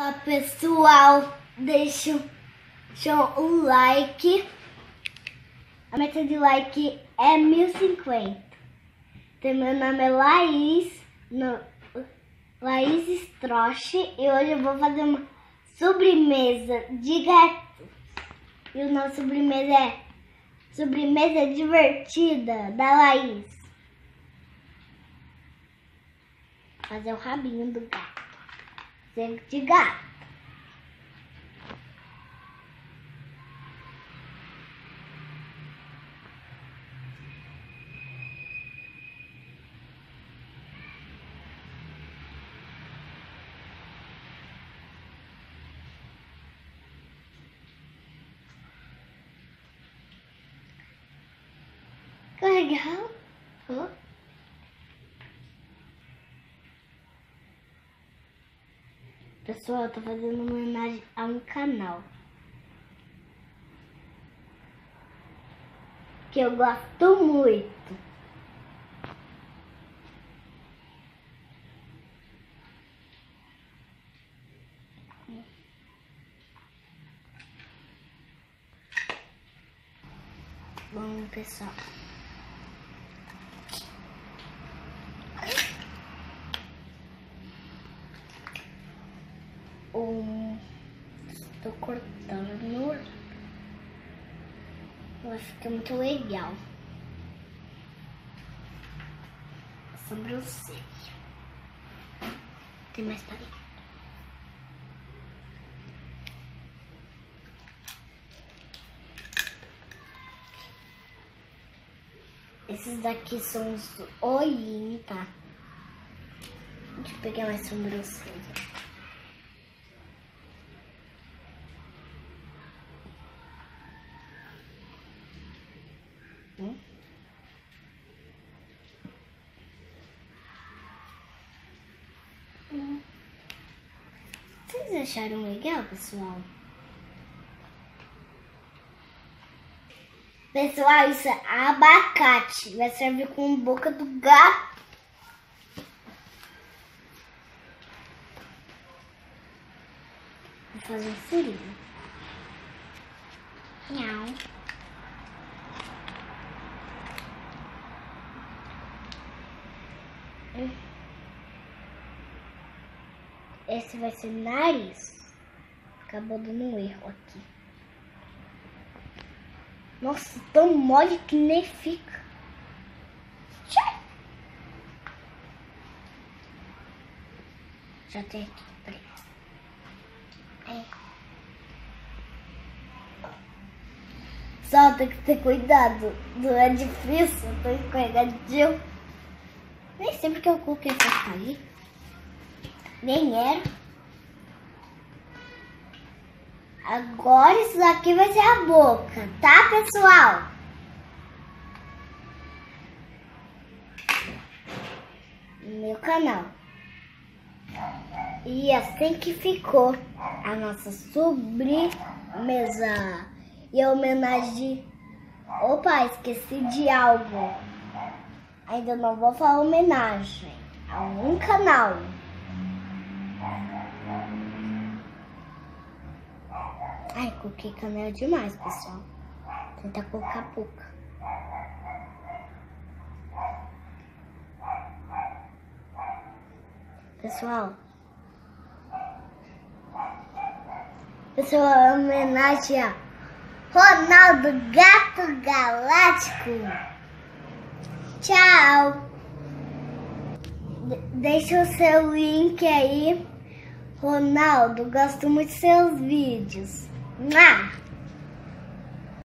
Olá pessoal, deixa um like. A meta de like é 1050. Meu nome é Laís, Laís Stroche, e hoje eu vou fazer uma sobremesa de gato. E o nosso sobremesa é sobremesa divertida da Laís. Fazer o rabinho do gato. De gato. Que legal. Oh. Pessoal, eu tô fazendo uma homenagem a um canal que eu gosto muito. Bom, pessoal, estou cortando. Eu acho que é muito legal. A sobrancelha. Tem mais para ali. Esses daqui são os olhinhos, tá? Deixa eu pegar mais sobrancelha. Vocês acharam legal, pessoal? Pessoal, isso é abacate. Vai servir com boca do gato. Vou fazer um furinho. Não. Esse vai ser o nariz. Acabou dando um erro aqui. Nossa, tão mole que nem fica. Já tem aqui, peraí. Só tem que ter cuidado. Não é difícil, tô escorregadinho. Nem sei porque eu coloquei essa ali. Nem era. Agora isso daqui vai ser a boca, tá, pessoal? No meu canal. E assim que ficou a nossa sobremesa. E a homenagem... Opa, esqueci de algo. Ainda não vou falar homenagem a um canal. Ai, coloquei canela demais, pessoal. Vou tentar colocar pouca. Pessoal, homenagem a Ronaldo Gato Galáctico. Tchau. Deixa o seu link aí. Ronaldo, gosto muito dos seus vídeos.